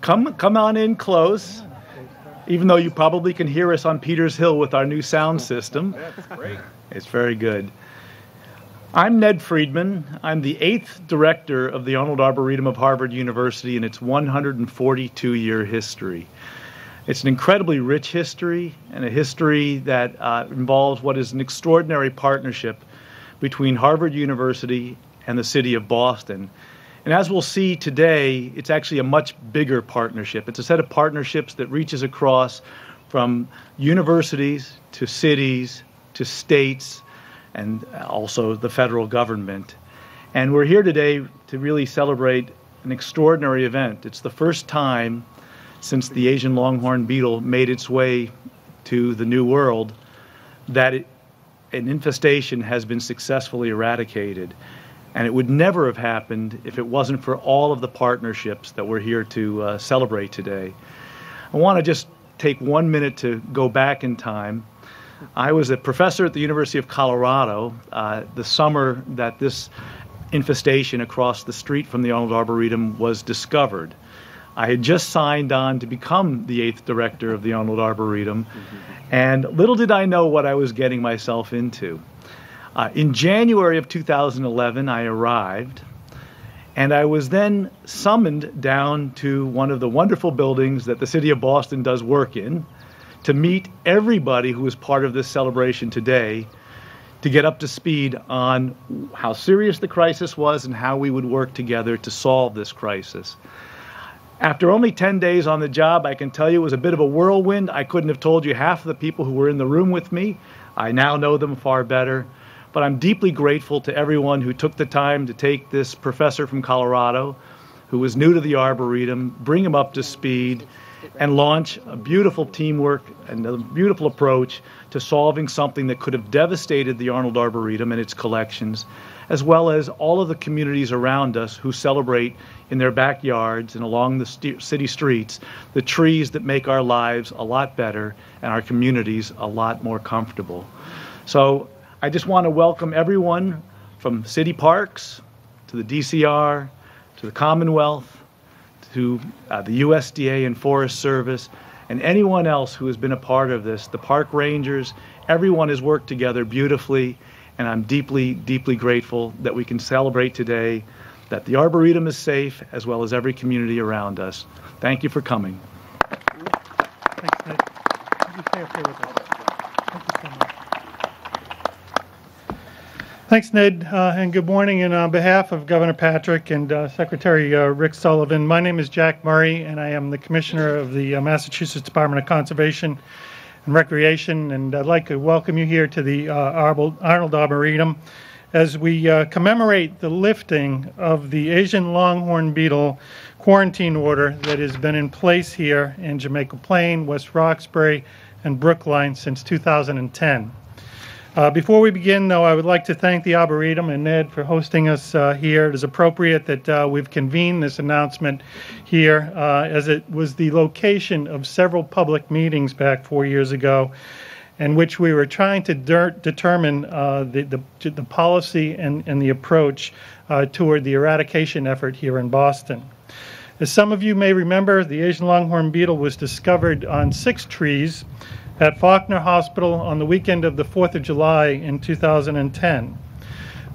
Come on in close, even though you probably can hear us on Peters Hill with our new sound system. That's great. It's very good. I'm Ned Friedman. I'm the 8th director of the Arnold Arboretum of Harvard University in its 142-year history. It's an incredibly rich history, and a history that involves what is an extraordinary partnership between Harvard University and the city of Boston. And as we'll see today, it's actually a much bigger partnership. It's a set of partnerships that reaches across from universities to cities to states and also the federal government. And we're here today to really celebrate an extraordinary event. It's the first time since the Asian longhorned beetle made its way to the New World that an infestation has been successfully eradicated. And it would never have happened if it wasn't for all of the partnerships that we're here to celebrate today. I want to just take 1 minute to go back in time. I was a professor at the University of Colorado the summer that this infestation across the street from the Arnold Arboretum was discovered. I had just signed on to become the 8th director of the Arnold Arboretum, and little did I know what I was getting myself into. In January of 2011, I arrived, and I was then summoned down to one of the wonderful buildings that the city of Boston does work in to meet everybody who was part of this celebration today to get up to speed on how serious the crisis was and how we would work together to solve this crisis. After only 10 days on the job, I can tell you it was a bit of a whirlwind. I couldn't have told you half of the people who were in the room with me. I now know them far better. But I'm deeply grateful to everyone who took the time to take this professor from Colorado, who was new to the Arboretum, bring him up to speed, and launch a beautiful teamwork and a beautiful approach to solving something that could have devastated the Arnold Arboretum and its collections, as well as all of the communities around us who celebrate in their backyards and along the city streets the trees that make our lives a lot better and our communities a lot more comfortable. So I just want to welcome everyone from city parks to the DCR to the Commonwealth to the USDA and Forest Service and anyone else who has been a part of this, the park rangers. Everyone has worked together beautifully, and I'm deeply, deeply grateful that we can celebrate today that the Arboretum is safe as well as every community around us. Thank you for coming. Thanks, Nick. Would you stay up here with us? Thank you so much. Thanks, Ned, and good morning. And on behalf of Governor Patrick and Secretary Rick Sullivan, my name is Jack Murray, and I am the Commissioner of the Massachusetts Department of Conservation and Recreation, and I'd like to welcome you here to the Arnold Arboretum as we commemorate the lifting of the Asian longhorned beetle quarantine order that has been in place here in Jamaica Plain, West Roxbury, and Brookline since 2010. Before we begin, though, I would like to thank the Arboretum and Ned for hosting us here. It is appropriate that we've convened this announcement here as it was the location of several public meetings back 4 years ago in which we were trying to determine the policy and the approach toward the eradication effort here in Boston. As some of you may remember, the Asian longhorned beetle was discovered on 6 trees at Faulkner Hospital on the weekend of the 4th of July in 2010.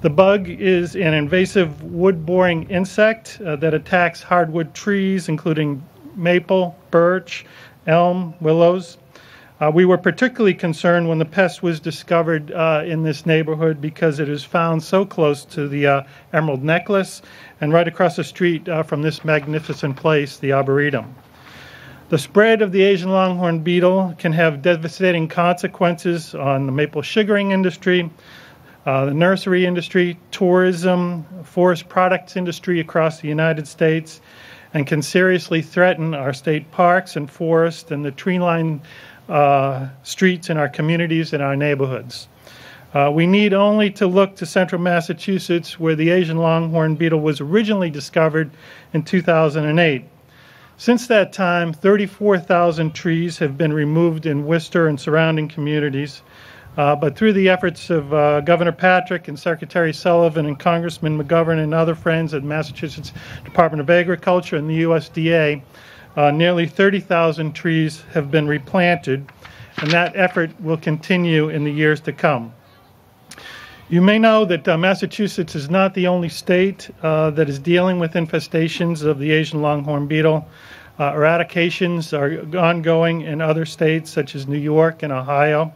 The bug is an invasive wood-boring insect that attacks hardwood trees, including maple, birch, elm, willows. We were particularly concerned when the pest was discovered in this neighborhood because it is found so close to the Emerald Necklace and right across the street from this magnificent place, the Arboretum. The spread of the Asian longhorned beetle can have devastating consequences on the maple sugaring industry, the nursery industry, tourism, forest products industry across the United States, and can seriously threaten our state parks and forests and the tree-lined streets in our communities and our neighborhoods. We need only to look to central Massachusetts, where the Asian longhorned beetle was originally discovered in 2008. Since that time, 34,000 trees have been removed in Worcester and surrounding communities. But through the efforts of Governor Patrick and Secretary Sullivan and Congressman McGovern and other friends at Massachusetts Department of Agriculture and the USDA, nearly 30,000 trees have been replanted, and that effort will continue in the years to come. You may know that Massachusetts is not the only state that is dealing with infestations of the Asian longhorn beetle. Eradications are ongoing in other states such as New York and Ohio.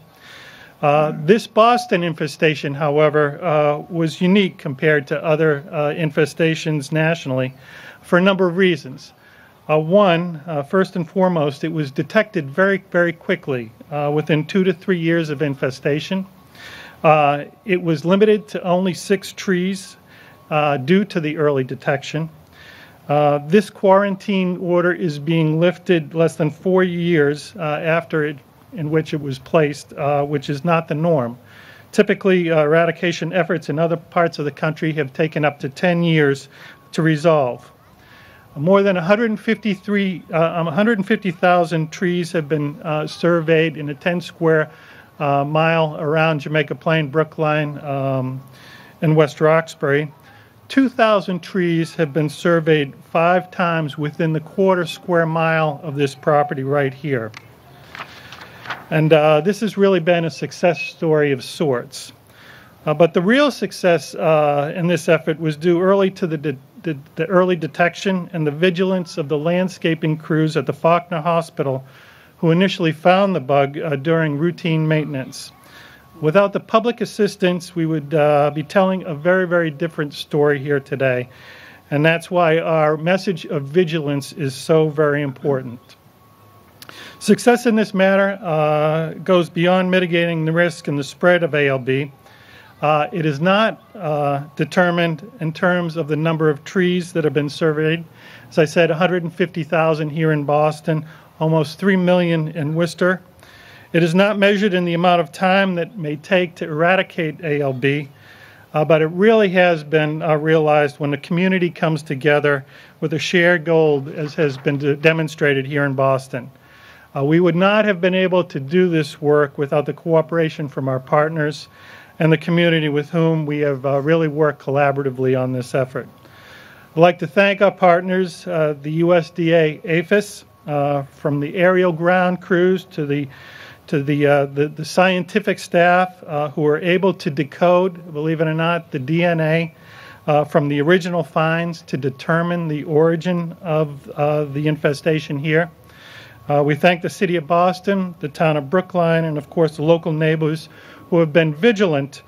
This Boston infestation, however, was unique compared to other infestations nationally for a number of reasons. One, first and foremost, it was detected very, very quickly, within 2 to 3 years of infestation. It was limited to only 6 trees due to the early detection. This quarantine order is being lifted less than 4 years after it, in which it was placed, which is not the norm. Typically, eradication efforts in other parts of the country have taken up to 10 years to resolve. More than 150,000 trees have been surveyed in a 10 square mile around Jamaica Plain, Brookline, and West Roxbury. 2,000 trees have been surveyed 5 times within the quarter square mile of this property right here. And this has really been a success story of sorts. But the real success in this effort was due early to the early detection and the vigilance of the landscaping crews at the Faulkner Hospital, who initially found the bug during routine maintenance. Without the public assistance, we would be telling a very, very different story here today. And that's why our message of vigilance is so very important. Success in this matter goes beyond mitigating the risk and the spread of ALB. It is not determined in terms of the number of trees that have been surveyed. As I said, 150,000 here in Boston, almost 3 million in Worcester. It is not measured in the amount of time that may take to eradicate ALB, but it really has been realized when the community comes together with a shared goal, as has been demonstrated here in Boston. We would not have been able to do this work without the cooperation from our partners and the community with whom we have really worked collaboratively on this effort. I'd like to thank our partners, the USDA APHIS, from the aerial ground crews to the scientific staff who were able to decode, believe it or not, the DNA from the original finds to determine the origin of the infestation here. We thank the City of Boston, the town of Brookline, and of course the local neighbors who have been vigilant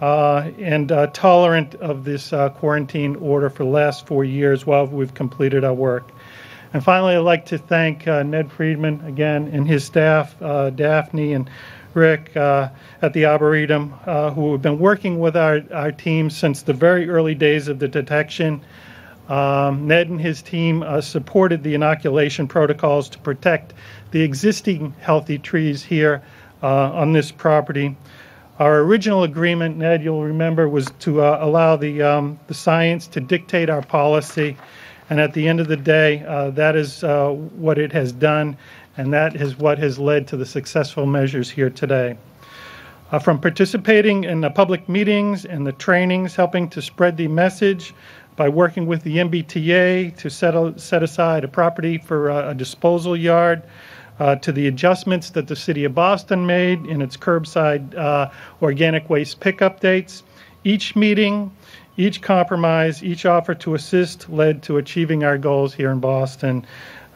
and tolerant of this quarantine order for the last 4 years while we've completed our work. And finally, I'd like to thank Ned Friedman again and his staff, Daphne and Rick at the Arboretum, who have been working with our team since the very early days of the detection. Ned and his team supported the inoculation protocols to protect the existing healthy trees here on this property. Our original agreement, Ned, you'll remember, was to allow the science to dictate our policy. And at the end of the day, that is what it has done, and that is what has led to the successful measures here today. From participating in the public meetings and the trainings, helping to spread the message, by working with the MBTA to set aside a property for a disposal yard, to the adjustments that the City of Boston made in its curbside organic waste pickup dates. Each meeting, each compromise, each offer to assist led to achieving our goals here in Boston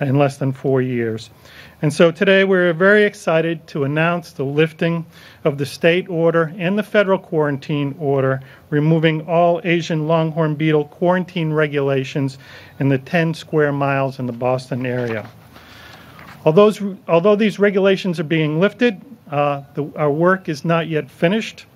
in less than 4 years. And so today we're very excited to announce the lifting of the state order and the federal quarantine order, removing all Asian longhorn beetle quarantine regulations in the 10 square miles in the Boston area. Although these regulations are being lifted, our work is not yet finished.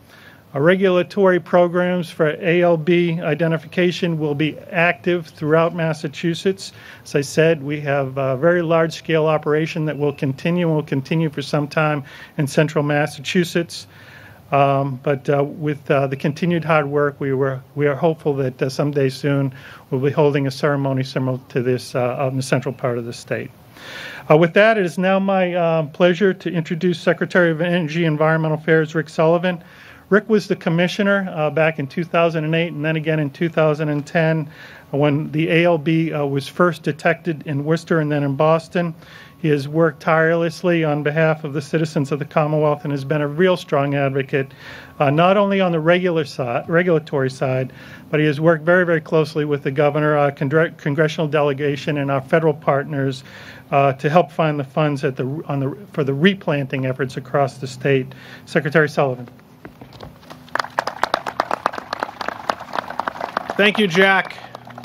Our regulatory programs for ALB identification will be active throughout Massachusetts. As I said, we have a very large-scale operation that will continue and will continue for some time in central Massachusetts. But with the continued hard work, we are hopeful that someday soon we'll be holding a ceremony similar to this out in the central part of the state. With that, it is now my pleasure to introduce Secretary of Energy and Environmental Affairs Rick Sullivan. Rick was the commissioner back in 2008 and then again in 2010 when the ALB was first detected in Worcester and then in Boston. He has worked tirelessly on behalf of the citizens of the Commonwealth and has been a real strong advocate, not only on the regulatory side, but he has worked very, very closely with the governor, congressional delegation, and our federal partners to help find the funds for the replanting efforts across the state. Secretary Sullivan. Thank you, Jack.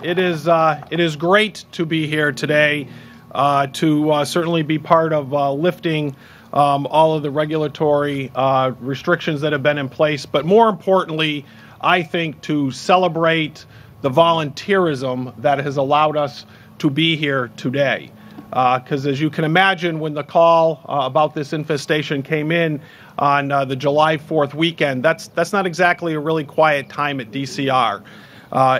It is great to be here today. To certainly be part of lifting all of the regulatory restrictions that have been in place, but more importantly, I think to celebrate the volunteerism that has allowed us to be here today. Because as you can imagine, when the call about this infestation came in on the July 4th weekend, that's not exactly a really quiet time at DCR.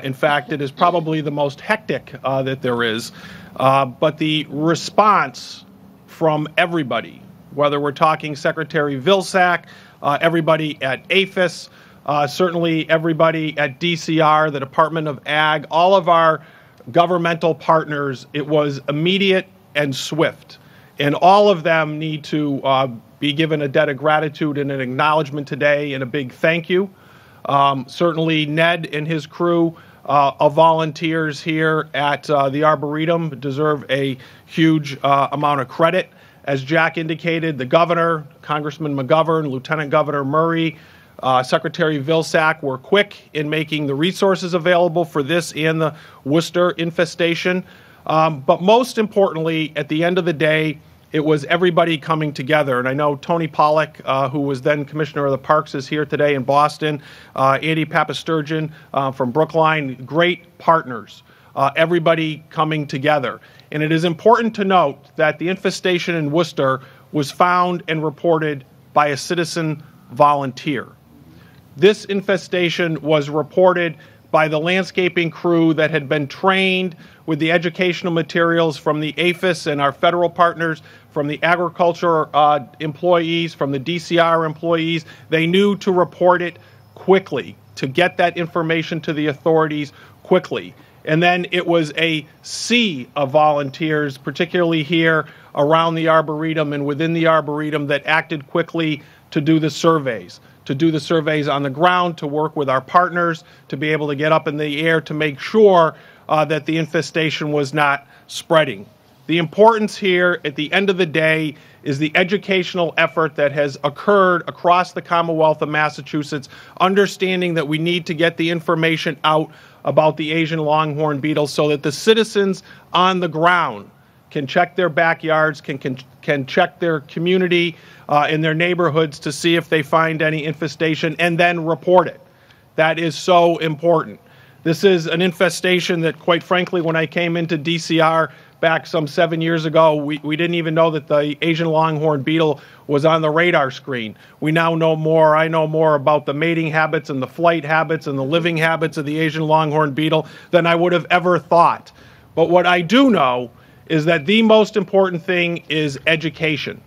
In fact, it is probably the most hectic that there is. But the response from everybody, whether we're talking Secretary Vilsack, everybody at APHIS, certainly everybody at DCR, the Department of Ag, all of our governmental partners, it was immediate and swift. And all of them need to be given a debt of gratitude and an acknowledgement today and a big thank you. Certainly Ned and his crew of volunteers here at the Arboretum deserve a huge amount of credit. As Jack indicated, the governor, Congressman McGovern, Lieutenant Governor Murray, Secretary Vilsack were quick in making the resources available for this and the Worcester infestation. But most importantly, at the end of the day, it was everybody coming together. And I know Tony Pollack, who was then Commissioner of the Parks, is here today in Boston. Andy Papasturgeon from Brookline, great partners. Everybody coming together. And it is important to note that the infestation in Worcester was found and reported by a citizen volunteer. This infestation was reported by the landscaping crew that had been trained with the educational materials from the APHIS and our federal partners, from the agriculture employees, from the DCR employees. They knew to report it quickly, to get that information to the authorities quickly. And then it was a sea of volunteers, particularly here around the Arboretum and within the Arboretum, that acted quickly to do the surveys. To do the surveys on the ground, to work with our partners, to be able to get up in the air to make sure that the infestation was not spreading. The importance here at the end of the day is the educational effort that has occurred across the Commonwealth of Massachusetts, understanding that we need to get the information out about the Asian longhorned beetle so that the citizens on the ground can check their backyards, can check their community in their neighborhoods to see if they find any infestation and then report it. That is so important. This is an infestation that, quite frankly, when I came into DCR back some 7 years ago, we didn't even know that the Asian longhorned beetle was on the radar screen. We now know more. I know more about the mating habits and the flight habits and the living habits of the Asian longhorned beetle than I would have ever thought. But what I do know is that the most important thing is education,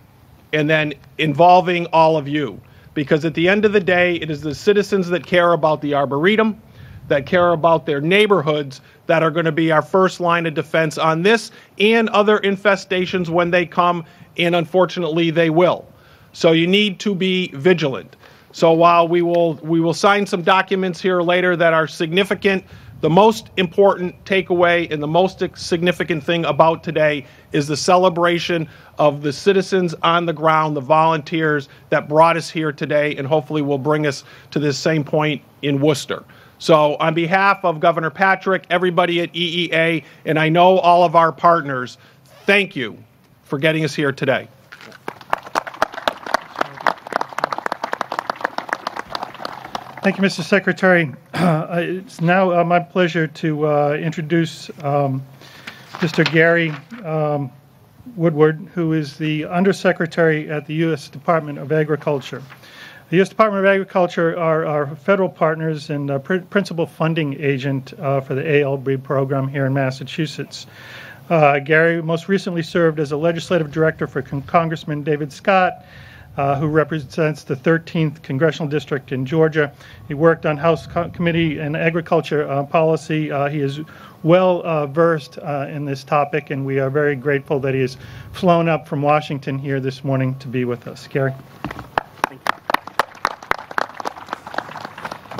and then involving all of you. Because at the end of the day, it is the citizens that care about the Arboretum, that care about their neighborhoods, that are going to be our first line of defense on this and other infestations when they come, and unfortunately they will. So you need to be vigilant. So while we will sign some documents here later that are significant, the most important takeaway and the most significant thing about today is the celebration of the citizens on the ground, the volunteers that brought us here today and hopefully will bring us to this same point in Worcester. So on behalf of Governor Patrick, everybody at EEA, and I know all of our partners, thank you for getting us here today. Thank you, Mr. Secretary. It's now my pleasure to introduce Mr. Gary Woodward, who is the Undersecretary at the U.S. Department of Agriculture. The U.S. Department of Agriculture are our federal partners and principal funding agent for the ALB program here in Massachusetts. Gary most recently served as a legislative director for Congressman David Scott, who represents the 13th Congressional District in Georgia. He worked on House Committee on Agriculture Policy. He is well versed in this topic, and we are very grateful that he has flown up from Washington here this morning to be with us. Gary.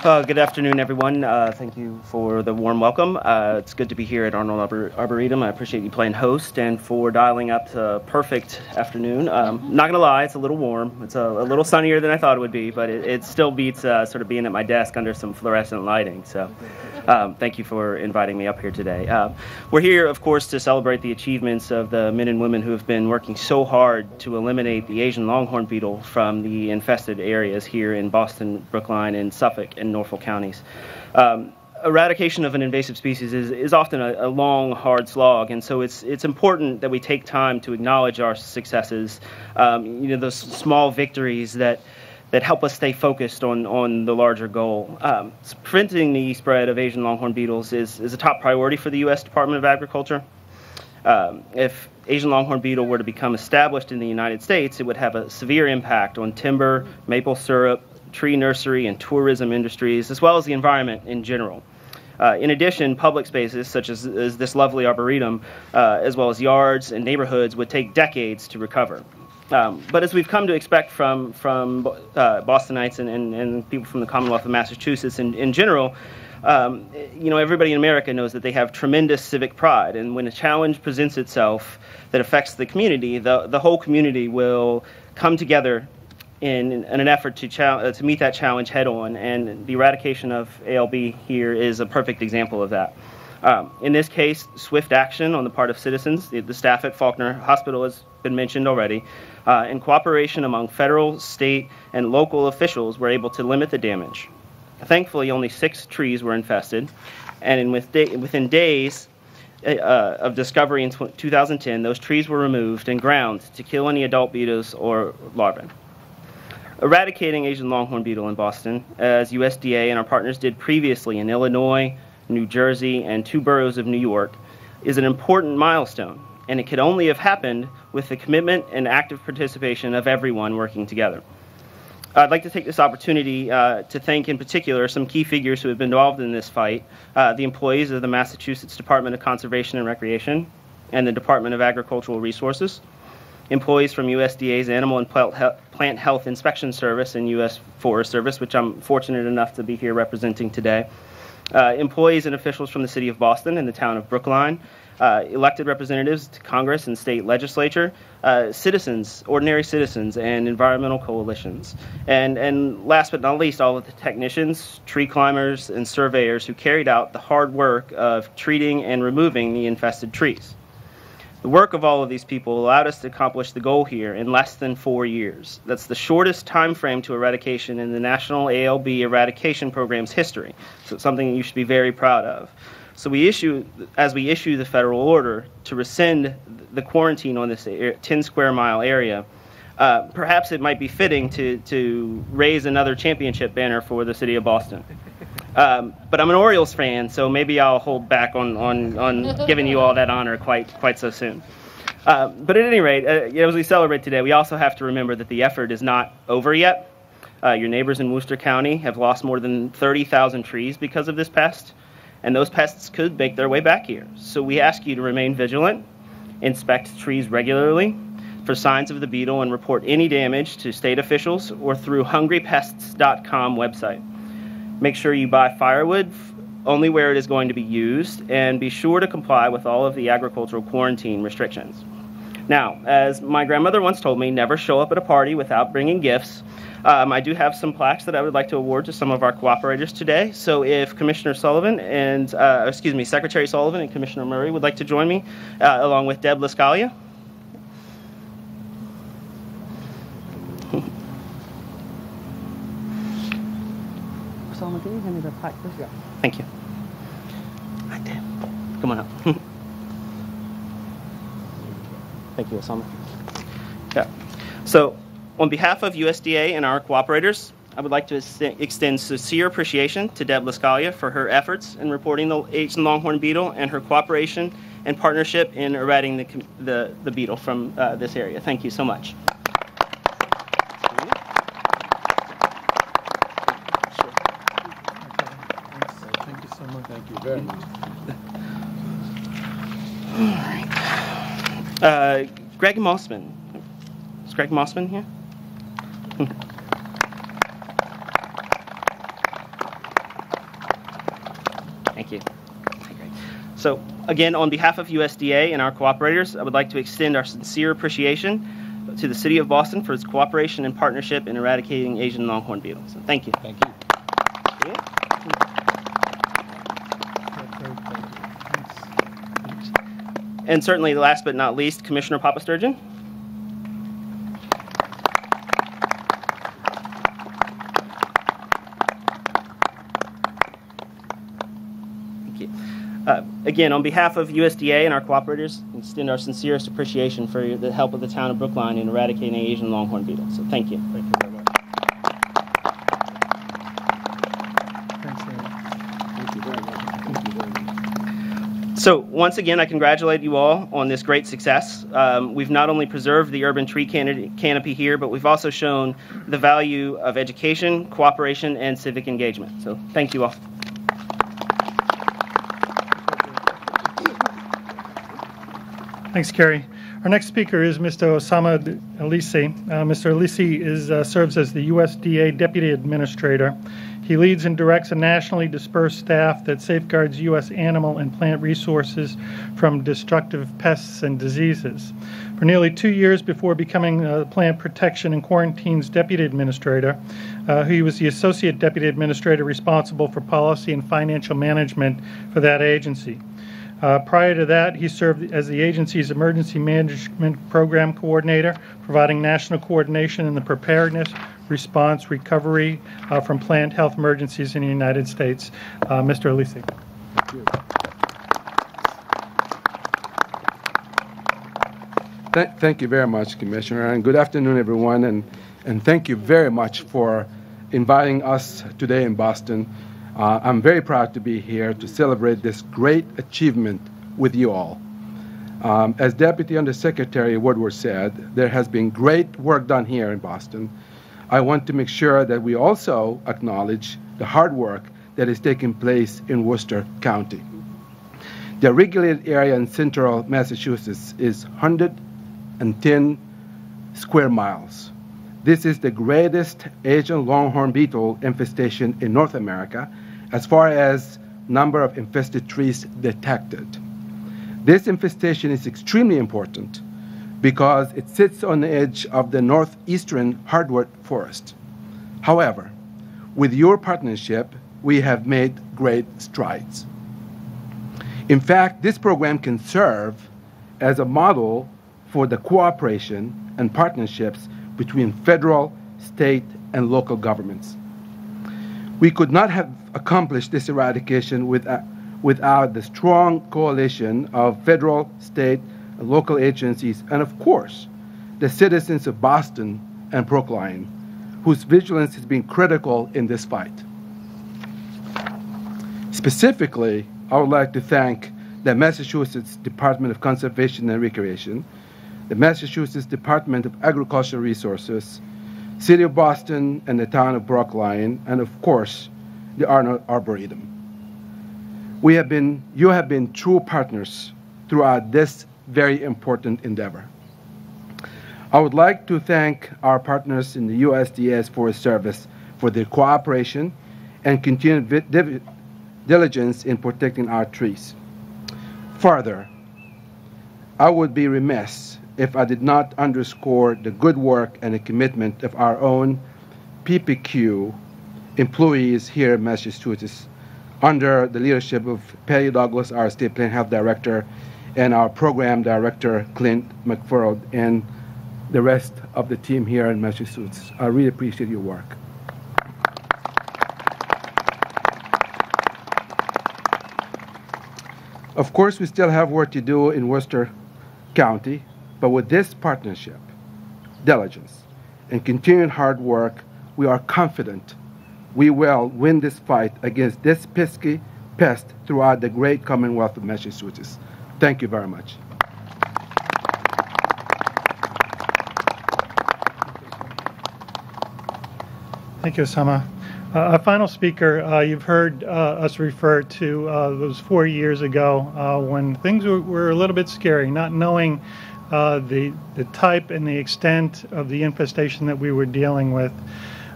Good afternoon, everyone. Thank you for the warm welcome. It's good to be here at Arnold Arboretum. I appreciate you playing host and for dialing up to a perfect afternoon. Not going to lie, it's a little warm. It's a little sunnier than I thought it would be, but it still beats sort of being at my desk under some fluorescent lighting. So thank you for inviting me up here today. We're here, of course, to celebrate the achievements of the men and women who have been working so hard to eliminate the Asian longhorned beetle from the infested areas here in Boston, Brookline, and Suffolk and Norfolk counties. Eradication of an invasive species is often a long, hard slog, and so it's important that we take time to acknowledge our successes, those small victories that help us stay focused on the larger goal. Preventing the spread of Asian longhorn beetles is a top priority for the U.S. Department of Agriculture. If Asian longhorn beetle were to become established in the United States, it would have a severe impact on timber, maple syrup, tree nursery, and tourism industries, as well as the environment in general. In addition, public spaces such as this lovely arboretum, as well as yards and neighborhoods, would take decades to recover. But as we've come to expect from Bostonites and people from the Commonwealth of Massachusetts in general, everybody in America knows that they have tremendous civic pride, and when a challenge presents itself that affects the community, the whole community will come together in an effort to meet that challenge head on, and the eradication of ALB here is a perfect example of that. In this case, swift action on the part of citizens, the staff at Faulkner Hospital has been mentioned already, and cooperation among federal, state, and local officials were able to limit the damage. Thankfully, only 6 trees were infested, and within days of discovery in 2010, those trees were removed and ground to kill any adult beetles or larvae. Eradicating Asian longhorn beetle in Boston, as USDA and our partners did previously in Illinois, New Jersey, and 2 boroughs of New York, is an important milestone, and it could only have happened with the commitment and active participation of everyone working together. I'd like to take this opportunity to thank in particular some key figures who have been involved in this fight, the employees of the Massachusetts Department of Conservation and Recreation and the Department of Agricultural Resources, employees from USDA's Animal and Plant Health Inspection Service and U.S. Forest Service, which I'm fortunate enough to be here representing today, employees and officials from the City of Boston and the town of Brookline, elected representatives to Congress and state legislature, citizens, ordinary citizens, and environmental coalitions. And last but not least, all of the technicians, tree climbers, and surveyors who carried out the hard work of treating and removing the infested trees. The work of all of these people allowed us to accomplish the goal here in less than 4 years. That's the shortest time frame to eradication in the National ALB Eradication Program's history. So it's something you should be very proud of. So as we issue the federal order to rescind the quarantine on this 10 square mile area, perhaps it might be fitting to raise another championship banner for the city of Boston. But I'm an Orioles fan, so maybe I'll hold back on giving you all that honor quite so soon. But at any rate, as we celebrate today, we also have to remember that the effort is not over yet. Your neighbors in Worcester County have lost more than 30,000 trees because of this pest, and those pests could make their way back here. So we ask you to remain vigilant, inspect trees regularly for signs of the beetle, and report any damage to state officials or through hungrypests.com website. Make sure you buy firewood only where it is going to be used, and be sure to comply with all of the agricultural quarantine restrictions. Now, as my grandmother once told me, never show up at a party without bringing gifts. I do have some plaques that I would like to award to some of our cooperators today. So if Commissioner Sullivan and, Secretary Sullivan and Commissioner Murray would like to join me, along with Deb Lascalia. Solomon, can you hand me the plaque, please? Yeah. Thank you. Hi, Deb. Come on up. Thank you, Osama. Yeah. So, on behalf of USDA and our cooperators, I would like to extend sincere appreciation to Deb Lascalia for her efforts in reporting the Asian longhorn beetle and her cooperation and partnership in eradicating the beetle from this area. Thank you so much. Thank you so much. Thank you very much. All right. Greg Mossman. Is Greg Mossman here? Thank you. So, again, on behalf of USDA and our cooperators, I would like to extend our sincere appreciation to the City of Boston for its cooperation and partnership in eradicating Asian longhorn beetle. So, thank you. Thank you. And certainly, last but not least, Commissioner Papa Sturgeon. Thank you. Again, on behalf of USDA and our cooperators, we extend our sincerest appreciation for the help of the town of Brookline in eradicating Asian longhorn beetle. So thank you. Thank you very much. Thanks, Aaron. Thank you very much. Thank you very much. So once again, I congratulate you all on this great success. We've not only preserved the urban tree canopy here, but we've also shown the value of education, cooperation, and civic engagement. So thank you all. Thanks, Kerry. Our next speaker is Mr. Osama Elisi. Mr. Elisi serves as the USDA Deputy Administrator. He leads and directs a nationally dispersed staff that safeguards U.S. animal and plant resources from destructive pests and diseases. For nearly 2 years before becoming Plant Protection and Quarantine's Deputy Administrator, he was the Associate Deputy Administrator responsible for policy and financial management for that agency. Prior to that, he served as the agency's Emergency Management Program Coordinator, providing national coordination in the preparedness, response, recovery from plant health emergencies in the United States. Mr. Elisi. Thank you very much, Commissioner, and good afternoon, everyone, and thank you very much for inviting us today in Boston. I'm very proud to be here to celebrate this great achievement with you all. As Deputy Undersecretary Woodward said, there has been great work done here in Boston. I want to make sure that we also acknowledge the hard work that is taking place in Worcester County. The regulated area in central Massachusetts is 110 square miles. This is the greatest Asian longhorn beetle infestation in North America as far as number of infested trees detected. This infestation is extremely important because it sits on the edge of the northeastern hardwood forest. However, with your partnership, we have made great strides. In fact, this program can serve as a model for the cooperation and partnerships between federal, state, and local governments. We could not have accomplished this eradication without the strong coalition of federal, state, and local agencies, and of course, the citizens of Boston and Brookline, whose vigilance has been critical in this fight. Specifically, I would like to thank the Massachusetts Department of Conservation and Recreation, the Massachusetts Department of Agricultural Resources, City of Boston and the town of Brookline, and of course, the Arboretum. You have been true partners throughout this very important endeavor. I would like to thank our partners in the USDA Forest Service for their cooperation and continued diligence in protecting our trees. Further, I would be remiss if I did not underscore the good work and the commitment of our own PPQ employees here in Massachusetts under the leadership of Patty Douglas, our State Plant Health Director, and our Program Director, Clint McFarland, and the rest of the team here in Massachusetts. I really appreciate your work. Of course, we still have work to do in Worcester County, but with this partnership, diligence, and continued hard work, we are confident we will win this fight against this pesky pest throughout the great Commonwealth of Massachusetts. Thank you very much. Thank you, Osama. Our final speaker, you've heard us refer to those 4 years ago when things were a little bit scary, not knowing the type and the extent of the infestation that we were dealing with.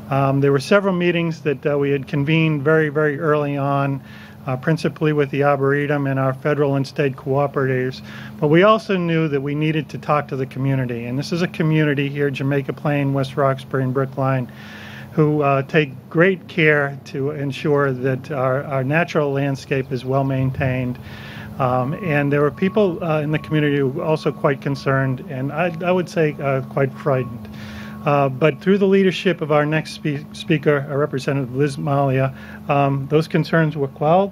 There were several meetings that we had convened very, very early on, principally with the Arboretum and our federal and state cooperators. But we also knew that we needed to talk to the community. And this is a community here, Jamaica Plain, West Roxbury, and Brookline, who take great care to ensure that our natural landscape is well maintained. And there were people in the community who were also quite concerned, and I would say quite frightened. But through the leadership of our next speaker, Representative Liz Malia, those concerns were quelled.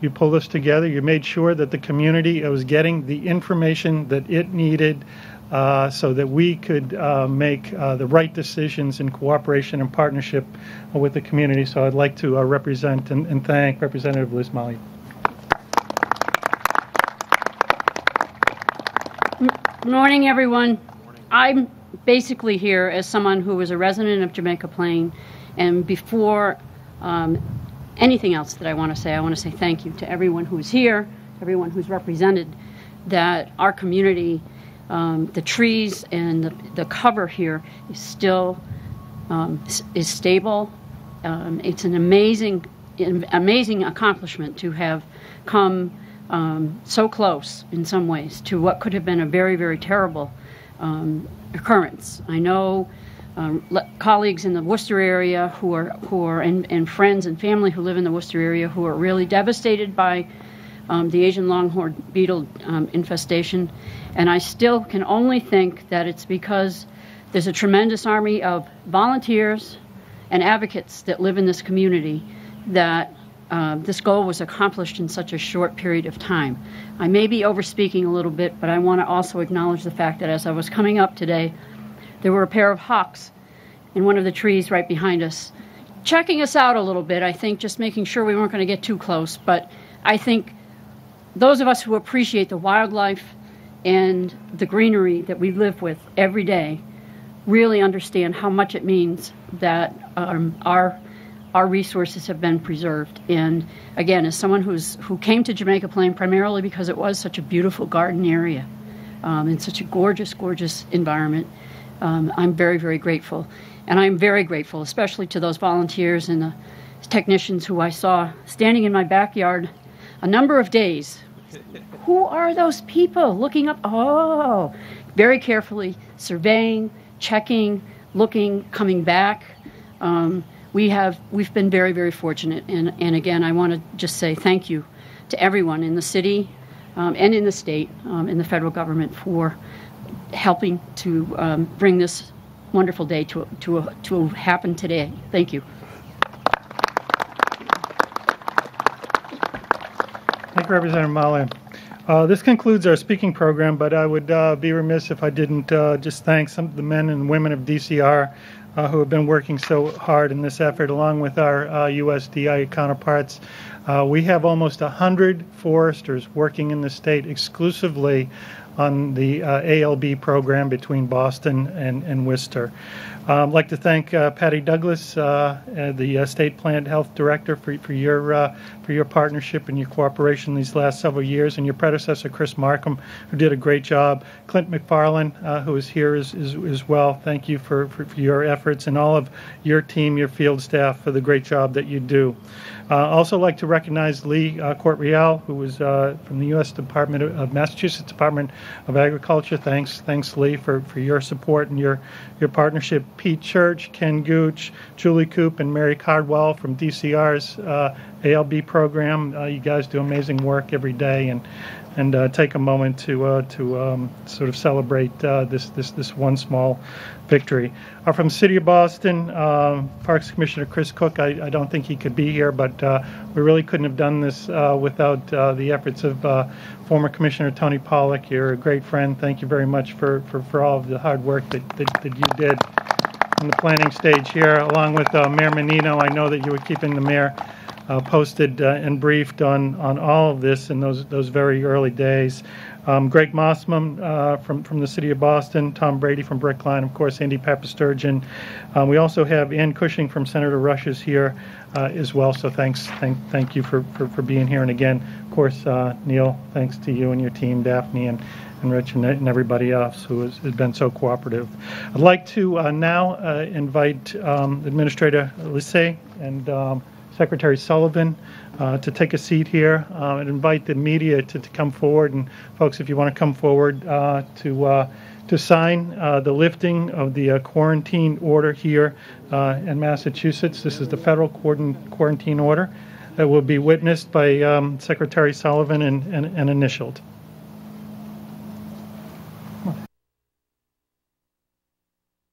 You pulled us together. You made sure that the community was getting the information that it needed so that we could make the right decisions in cooperation and partnership with the community. So I'd like to represent and thank Representative Liz Malia. Good morning, everyone. I'm basically here as someone who was a resident of Jamaica Plain, and before anything else that I want to say thank you to everyone who's here, everyone who's represented, that our community, the trees and the cover here is still is stable. It's an amazing accomplishment to have come so close in some ways to what could have been a very, very terrible occurrence. I know colleagues in the Worcester area who are and friends and family who live in the Worcester area who are really devastated by the Asian Longhorned Beetle infestation, and I still can only think that it's because there's a tremendous army of volunteers and advocates that live in this community that this goal was accomplished in such a short period of time. I may be overspeaking a little bit, but I want to also acknowledge the fact that as I was coming up today, there were a pair of hawks in one of the trees right behind us, checking us out a little bit, I think, just making sure we weren't going to get too close. But I think those of us who appreciate the wildlife and the greenery that we live with every day really understand how much it means that our resources have been preserved. And again, as someone who came to Jamaica Plain primarily because it was such a beautiful garden area and such a gorgeous, gorgeous environment, I'm very, very grateful. And I'm very grateful, especially to those volunteers and the technicians who I saw standing in my backyard a number of days. Who are those people looking up? Oh, very carefully surveying, checking, looking, coming back. We've been very, very fortunate, and again, I want to just say thank you to everyone in the city and in the state, in the federal government for helping to bring this wonderful day to happen today. Thank you. Thank you, Representative Malia. This concludes our speaking program, but I would be remiss if I didn't just thank some of the men and women of DCR who have been working so hard in this effort, along with our USDA counterparts. We have almost 100 foresters working in the state exclusively on the ALB program between Boston and Worcester. I'd like to thank Patty Douglas, the State Plant Health Director, for your partnership and your cooperation these last several years, and your predecessor, Chris Markham, who did a great job. Clint McFarland, who is here as well. Thank you for your efforts, and all of your team, your field staff, for the great job that you do. Also like to recognize Lee Court-Rial, who was from the U.S. Department of Massachusetts Department of Agriculture. Thanks, Lee, for your support and your partnership. Pete Church, Ken Gooch, Julie Coop, and Mary Cardwell from DCR's ALB program. You guys do amazing work every day, and take a moment to sort of celebrate this one small victory. From the City of Boston, Parks Commissioner Chris Cook, I don't think he could be here, but we really couldn't have done this without the efforts of former Commissioner Tony Pollack. You're a great friend. Thank you very much for all of the hard work that you did. in the planning stage here, along with Mayor Menino. I know that you were keeping the mayor posted and briefed on all of this in those very early days. Greg Mossman from the city of Boston, Tom Brady from Brickline, of course, Andy Papasturgeon. We also have Ann Cushing from Senator Rush's here as well. So thank you for being here. And again, of course, Neil, thanks to you and your team, Daphne and Rich and everybody else who has been so cooperative. I'd like to now invite Administrator Lissay and Secretary Sullivan to take a seat here and invite the media to come forward. And folks, if you want to come forward to sign the lifting of the quarantine order here in Massachusetts. This is the federal quarantine order that will be witnessed by Secretary Sullivan and initialed.